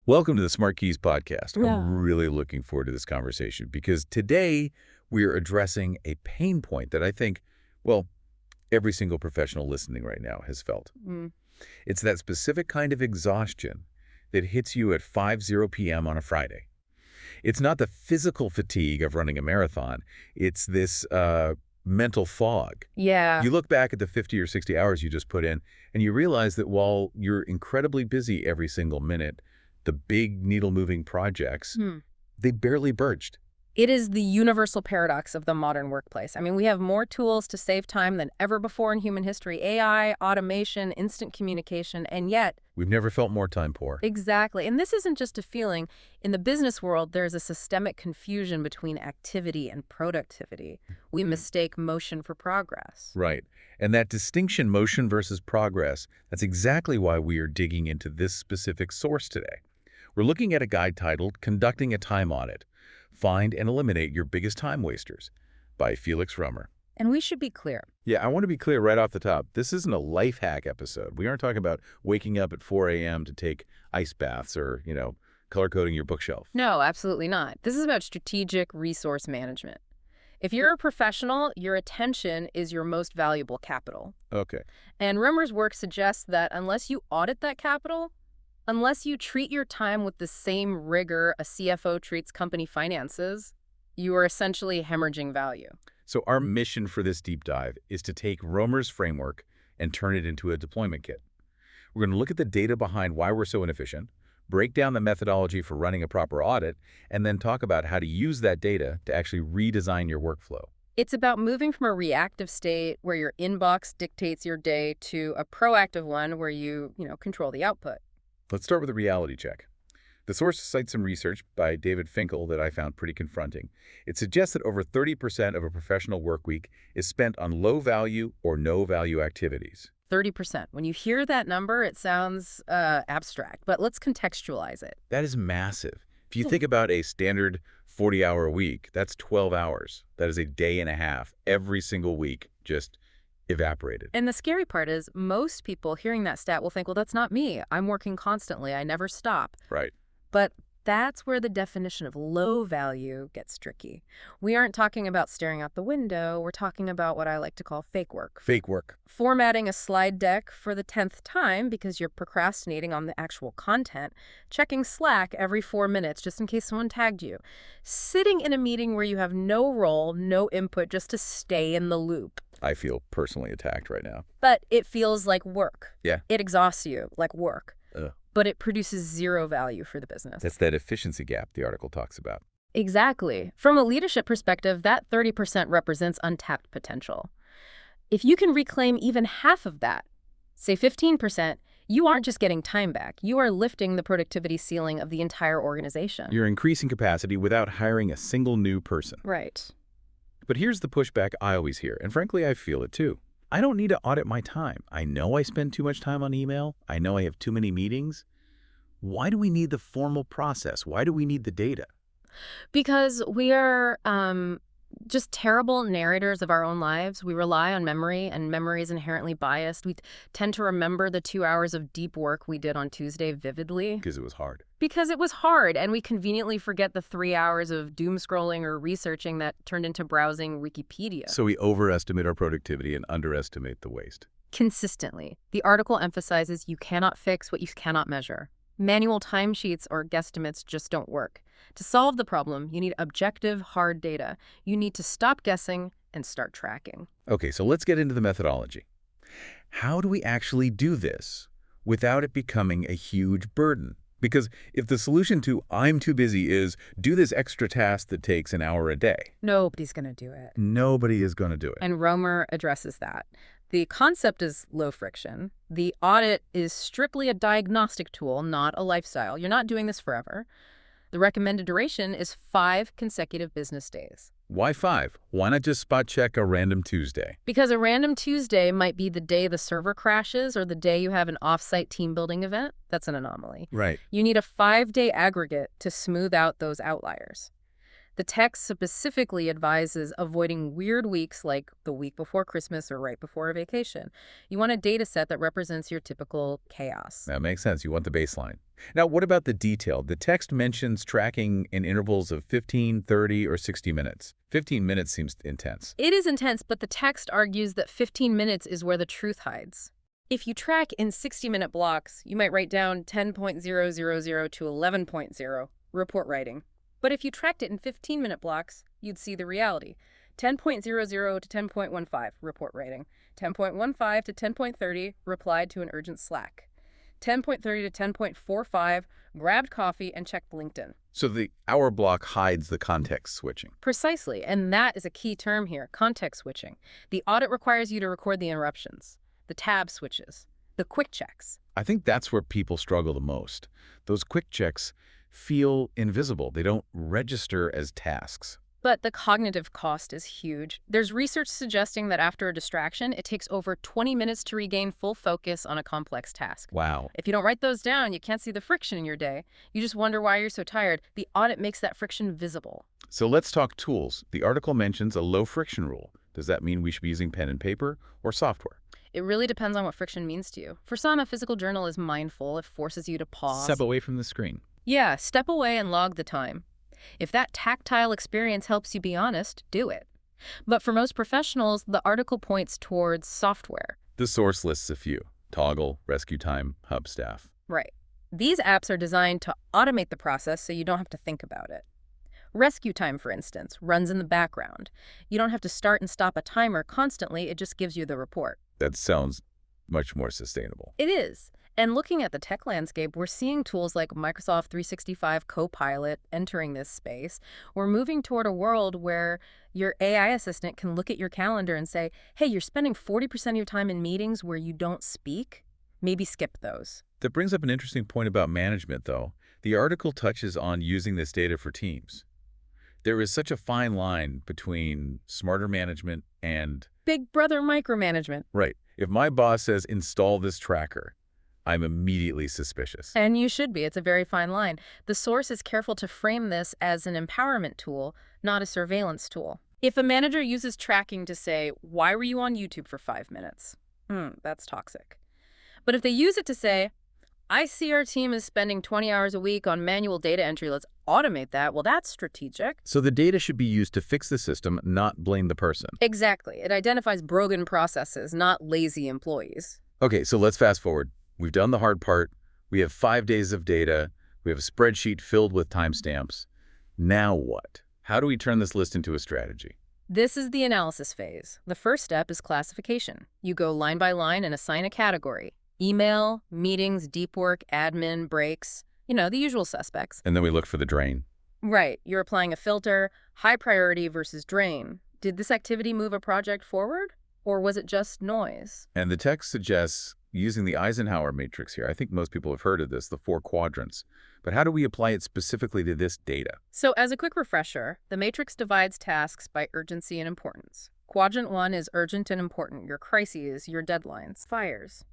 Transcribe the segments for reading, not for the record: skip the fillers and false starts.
Welcome to the SmartKeys podcast. Yeah. I'm really looking forward to this conversation because today we are addressing a pain point that I think, well, every single professional listening right now has felt. It's that specific kind of exhaustion that hits you at 5:00 p.m. on a Friday. It's not the physical fatigue of running a marathon. It's this mental fog. Yeah. You look back at the 50 or 60 hours you just put in, and you realize that while you're incredibly busy every single minute, the big needle-moving projects, they barely budged. It is the universal paradox of the modern workplace. I mean, we have more tools to save time than ever before in human history. AI, automation, instant communication, and yet... We've never felt more time poor. Exactly. And this isn't just a feeling. In the business world, there's a systemic confusion between activity and productivity. We mistake motion for progress. Right. And that distinction, motion versus progress, that's exactly why we are digging into this specific source today. We're looking at a guide titled Conducting a Time Audit. Find and Eliminate Your Biggest Time Wasters by Felix Römer. And we should be clear. Yeah, I want to be clear right off the top. This isn't a life hack episode. We aren't talking about waking up at 4 a.m. to take ice baths or, color coding your bookshelf. No, absolutely not. This is about strategic resource management. If you're a professional, your attention is your most valuable capital. Okay. And Römer's work suggests that unless you audit that capital, unless you treat your time with the same rigor a CFO treats company finances, you are essentially hemorrhaging value. So our mission for this deep dive is to take Römer's framework and turn it into a deployment kit. We're going to look at the data behind why we're so inefficient, break down the methodology for running a proper audit, and then talk about how to use that data to actually redesign your workflow. It's about moving from a reactive state where your inbox dictates your day to a proactive one where you control the output. Let's start with a reality check. The source cites some research by David Finkel that I found pretty confronting. It suggests that over 30% of a professional work week is spent on low-value or no-value activities. 30%. When you hear that number, it sounds abstract, but let's contextualize it. That is massive. If you think about a standard 40-hour week, that's 12 hours. That is a day and a half every single week, just evaporated. And the scary part is most people hearing that stat will think, well, that's not me. I'm working constantly. I never stop. Right. But that's where the definition of low value gets tricky. We aren't talking about staring out the window. We're talking about what I like to call fake work. Fake work. Formatting a slide deck for the 10th time because you're procrastinating on the actual content. Checking Slack every 4 minutes just in case someone tagged you. Sitting in a meeting where you have no role, no input, just to stay in the loop. I feel personally attacked right now. But it feels like work. Yeah. It exhausts you like work. Ugh. But it produces zero value for the business. That's that efficiency gap the article talks about. Exactly. From a leadership perspective, that 30% represents untapped potential. If you can reclaim even half of that, say 15%, you aren't just getting time back. You are lifting the productivity ceiling of the entire organization. You're increasing capacity without hiring a single new person. Right. But here's the pushback I always hear, and frankly, I feel it too. I don't need to audit my time. I know I spend too much time on email. I know I have too many meetings. Why do we need the formal process? Why do we need the data? Because we are just terrible narrators of our own lives. We rely on memory, and memory is inherently biased. We tend to remember the 2 hours of deep work we did on Tuesday vividly. Because it was hard. Because it was hard, and we conveniently forget the 3 hours of doom scrolling or researching that turned into browsing Wikipedia. So we overestimate our productivity and underestimate the waste. Consistently. The article emphasizes you cannot fix what you cannot measure. Manual timesheets or guesstimates just don't work. To solve the problem, you need objective, hard data. You need to stop guessing and start tracking. Okay, so let's get into the methodology. How do we actually do this without it becoming a huge burden? Because if the solution to I'm too busy is do this extra task that takes an hour a day, Nobody's going to do it. nobody is going to do it. And Römer addresses that. The concept is low friction. The audit is strictly a diagnostic tool, not a lifestyle. You're not doing this forever. The recommended duration is 5 consecutive business days. Why 5? Why not just spot check a random Tuesday? Because a random Tuesday might be the day the server crashes or the day you have an off-site team building event. That's an anomaly. Right. You need a 5-day aggregate to smooth out those outliers. The text specifically advises avoiding weird weeks like the week before Christmas or right before a vacation. You want a data set that represents your typical chaos. That makes sense. You want the baseline. Now, what about the detail? The text mentions tracking in intervals of 15, 30, or 60 minutes. 15 minutes seems intense. It is intense, but the text argues that 15 minutes is where the truth hides. If you track in 60-minute blocks, you might write down 10.000 to 11.0, report writing. But if you tracked it in 15-minute blocks, you'd see the reality. 10.00 to 10.15, report writing. 10.15 to 10.30, replied to an urgent Slack. 10.30 to 10.45, grabbed coffee and checked LinkedIn. So the hour block hides the context switching. Precisely, and that is a key term here, context switching. The audit requires you to record the interruptions, the tab switches, the quick checks. I think that's where people struggle the most. Those quick checks feel invisible. They don't register as tasks. But the cognitive cost is huge. There's research suggesting that after a distraction, it takes over 20 minutes to regain full focus on a complex task. Wow. If you don't write those down, you can't see the friction in your day. You just wonder why you're so tired. The audit makes that friction visible. So let's talk tools. The article mentions a low friction rule. Does that mean we should be using pen and paper or software? It really depends on what friction means to you. For some, a physical journal is mindful. It forces you to pause. Step away from the screen. Yeah, step away and log the time. If that tactile experience helps you be honest, do it. But for most professionals, the article points towards software. The source lists a few: Toggle, Rescue Time, Hubstaff. Right. These apps are designed to automate the process so you don't have to think about it. Rescue Time, for instance, runs in the background. You don't have to start and stop a timer constantly. It just gives you the report. That sounds much more sustainable. It is. And looking at the tech landscape, we're seeing tools like Microsoft 365 Copilot entering this space. We're moving toward a world where your AI assistant can look at your calendar and say, hey, you're spending 40% of your time in meetings where you don't speak. Maybe skip those. That brings up an interesting point about management, though. The article touches on using this data for teams. There is such a fine line between smarter management and Big brother micromanagement. Right. If my boss says install this tracker, I'm immediately suspicious. And you should be. It's a very fine line. The source is careful to frame this as an empowerment tool, not a surveillance tool. If a manager uses tracking to say, why were you on YouTube for 5 minutes? That's toxic. But if they use it to say, I see our team is spending 20 hours a week on manual data entry, let's automate that, well, that's strategic. So the data should be used to fix the system, not blame the person. Exactly. It identifies broken processes, not lazy employees. Okay, so let's fast forward. We've done the hard part. We have 5 days of data. We have a spreadsheet filled with timestamps. Now what? How do we turn this list into a strategy? This is the analysis phase. The first step is classification. You go line by line and assign a category. Email, meetings, deep work, admin, breaks, the usual suspects. And then we look for the drain. Right. You're applying a filter, high priority versus drain. Did this activity move a project forward, or was it just noise? And the text suggests using the Eisenhower Matrix here. I think most people have heard of this, the 4 quadrants. But how do we apply it specifically to this data? So as a quick refresher, the matrix divides tasks by urgency and importance. Quadrant 1 is urgent and important, your crises, your deadlines, fires.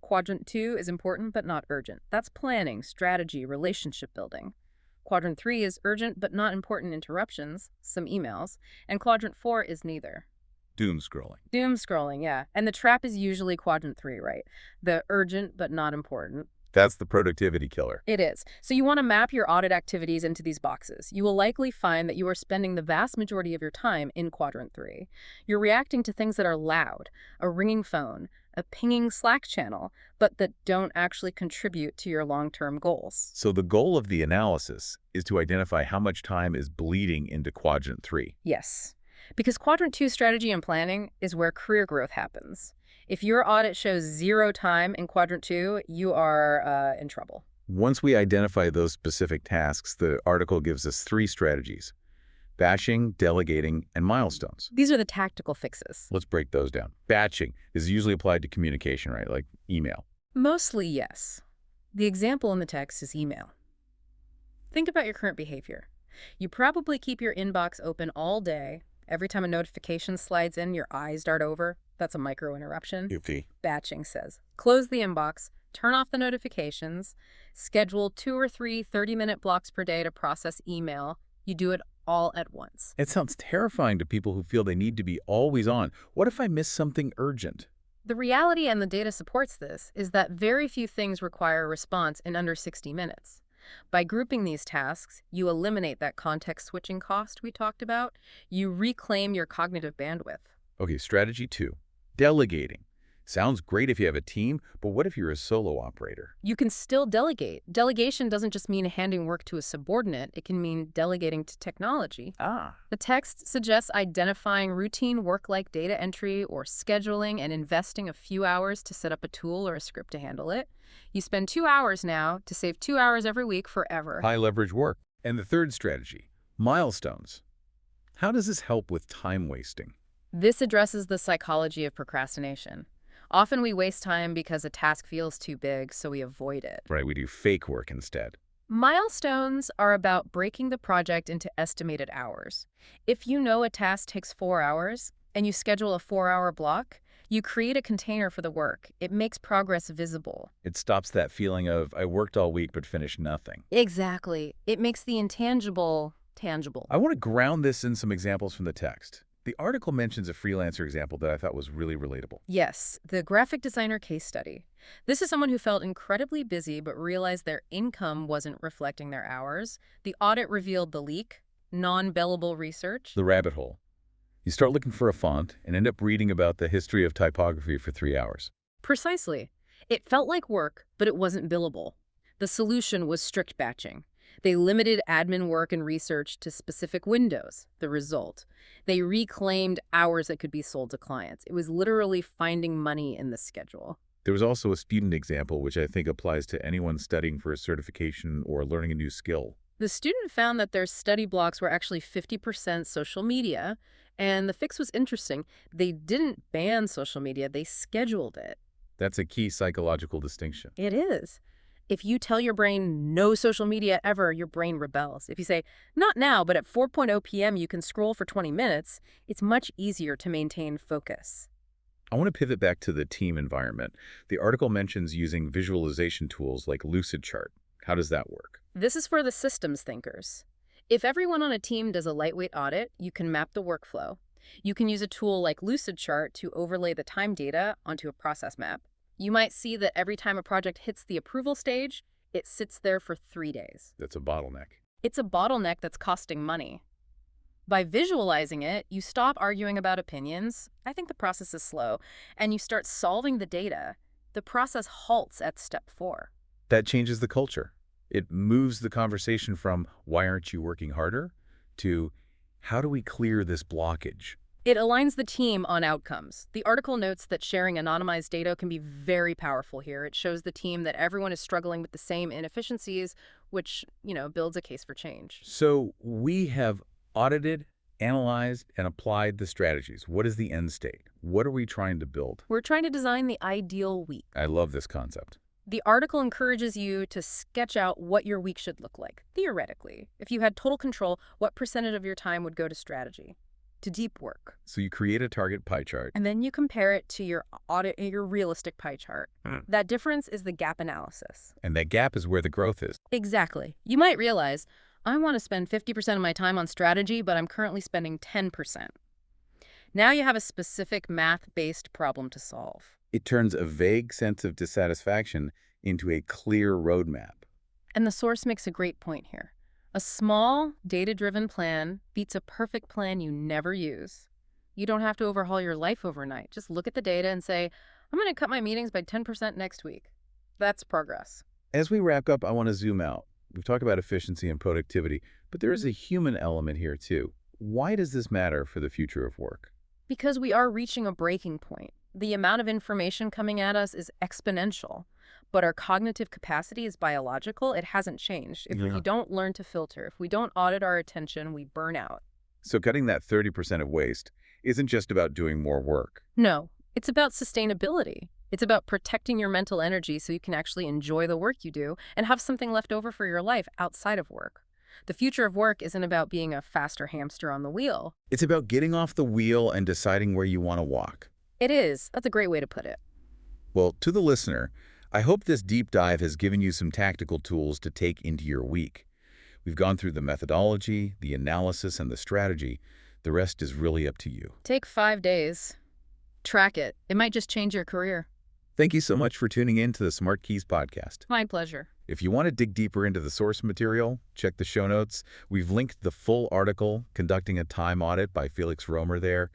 Quadrant 2 is important but not urgent. That's planning, strategy, relationship building. Quadrant 3 is urgent but not important interruptions, some emails. And Quadrant 4 is neither. Doom scrolling. Doom scrolling, yeah. And the trap is usually Quadrant 3, right? The urgent but not important. That's the productivity killer. It is. So you want to map your audit activities into these boxes. You will likely find that you are spending the vast majority of your time in Quadrant 3. You're reacting to things that are loud, a ringing phone, a pinging Slack channel, but that don't actually contribute to your long-term goals. So the goal of the analysis is to identify how much time is bleeding into Quadrant 3. Yes. Because Quadrant 2 strategy and planning is where career growth happens. If your audit shows 0 time in Quadrant 2, you are in trouble. Once we identify those specific tasks, the article gives us 3 strategies: batching, delegating, and milestones. These are the tactical fixes. Let's break those down. Batching is usually applied to communication, right? Like email. Mostly, yes. The example in the text is email. Think about your current behavior. You probably keep your inbox open all day. Every time a notification slides in, your eyes dart over. That's a micro-interruption. Oopsie. Batching says, close the inbox, turn off the notifications, schedule 2 or 3 30-minute blocks per day to process email, You do it all at once. It sounds terrifying to people who feel they need to be always on. What if I miss something urgent? The reality, and the data supports this, is that very few things require a response in under 60 minutes. By grouping these tasks, you eliminate that context switching cost we talked about. You reclaim your cognitive bandwidth. Okay, strategy 2, delegating. Sounds great if you have a team, but what if you're a solo operator? You can still delegate. Delegation doesn't just mean handing work to a subordinate. It can mean delegating to technology. The text suggests identifying routine work like data entry or scheduling and investing a few hours to set up a tool or a script to handle it. You spend 2 hours now to save 2 hours every week forever. High leverage work. And the third strategy, milestones. How does this help with time wasting? This addresses the psychology of procrastination. Often we waste time because a task feels too big, so we avoid it. Right, we do fake work instead. Milestones are about breaking the project into estimated hours. If you know a task takes 4 hours and you schedule a 4-hour block, you create a container for the work. It makes progress visible. It stops that feeling of, I worked all week but finished nothing. Exactly. It makes the intangible tangible. I want to ground this in some examples from the text. The article mentions a freelancer example that I thought was really relatable. Yes, the graphic designer case study. This is someone who felt incredibly busy but realized their income wasn't reflecting their hours. The audit revealed the leak, non-billable research. The rabbit hole. You start looking for a font and end up reading about the history of typography for 3 hours. Precisely. It felt like work, but it wasn't billable. The solution was strict batching. They limited admin work and research to specific windows. The result, they reclaimed hours that could be sold to clients. It was literally finding money in the schedule. There was also a student example, which I think applies to anyone studying for a certification or learning a new skill. The student found that their study blocks were actually 50% social media, and the fix was interesting. They didn't ban social media, they scheduled it. That's a key psychological distinction. It is. If you tell your brain no social media ever, your brain rebels. If you say, not now, but at 4:00 p.m. you can scroll for 20 minutes, it's much easier to maintain focus. I want to pivot back to the team environment. The article mentions using visualization tools like Lucidchart. How does that work? This is for the systems thinkers. If everyone on a team does a lightweight audit, you can map the workflow. You can use a tool like Lucidchart to overlay the time data onto a process map. You might see that every time a project hits the approval stage, it sits there for 3 days. That's a bottleneck. It's a bottleneck that's costing money. By visualizing it, you stop arguing about opinions. I think the process is slow, and you start solving the data. The process halts at step 4. That changes the culture. It moves the conversation from, why aren't you working harder, to, how do we clear this blockage? It aligns the team on outcomes. The article notes that sharing anonymized data can be very powerful here. It shows the team that everyone is struggling with the same inefficiencies, which, builds a case for change. So we have audited, analyzed, and applied the strategies. What is the end state? What are we trying to build? We're trying to design the ideal week. I love this concept. The article encourages you to sketch out what your week should look like, theoretically. If you had total control, what percentage of your time would go to strategy? To deep work. So you create a target pie chart. And then you compare it to your realistic pie chart. That difference is the gap analysis. And that gap is where the growth is. Exactly. You might realize, I want to spend 50% of my time on strategy, but I'm currently spending 10%. Now you have a specific math-based problem to solve. It turns a vague sense of dissatisfaction into a clear roadmap. And the source makes a great point here. A small, data-driven plan beats a perfect plan you never use. You don't have to overhaul your life overnight. Just look at the data and say, I'm going to cut my meetings by 10% next week. That's progress. As we wrap up, I want to zoom out. We've talked about efficiency and productivity, but there is a human element here too. Why does this matter for the future of work? Because we are reaching a breaking point. The amount of information coming at us is exponential, but our cognitive capacity is biological. It hasn't changed. If we don't learn to filter, if we don't audit our attention, we burn out. So cutting that 30% of waste isn't just about doing more work. No, it's about sustainability. It's about protecting your mental energy so you can actually enjoy the work you do and have something left over for your life outside of work. The future of work isn't about being a faster hamster on the wheel. It's about getting off the wheel and deciding where you want to walk. It is. That's a great way to put it. Well, to the listener, I hope this deep dive has given you some tactical tools to take into your week. We've gone through the methodology, the analysis, and the strategy. The rest is really up to you. Take 5 days. Track it. It might just change your career. Thank you so much for tuning in to the SmartKeys podcast. My pleasure. If you want to dig deeper into the source material, check the show notes. We've linked the full article, Conducting a Time Audit by Felix Römer there.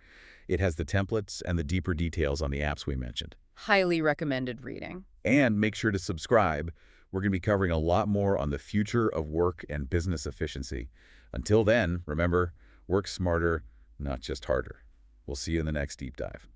It has the templates and the deeper details on the apps we mentioned. Highly recommended reading. And make sure to subscribe. We're going to be covering a lot more on the future of work and business efficiency. Until then, remember, work smarter, not just harder. We'll see you in the next deep dive.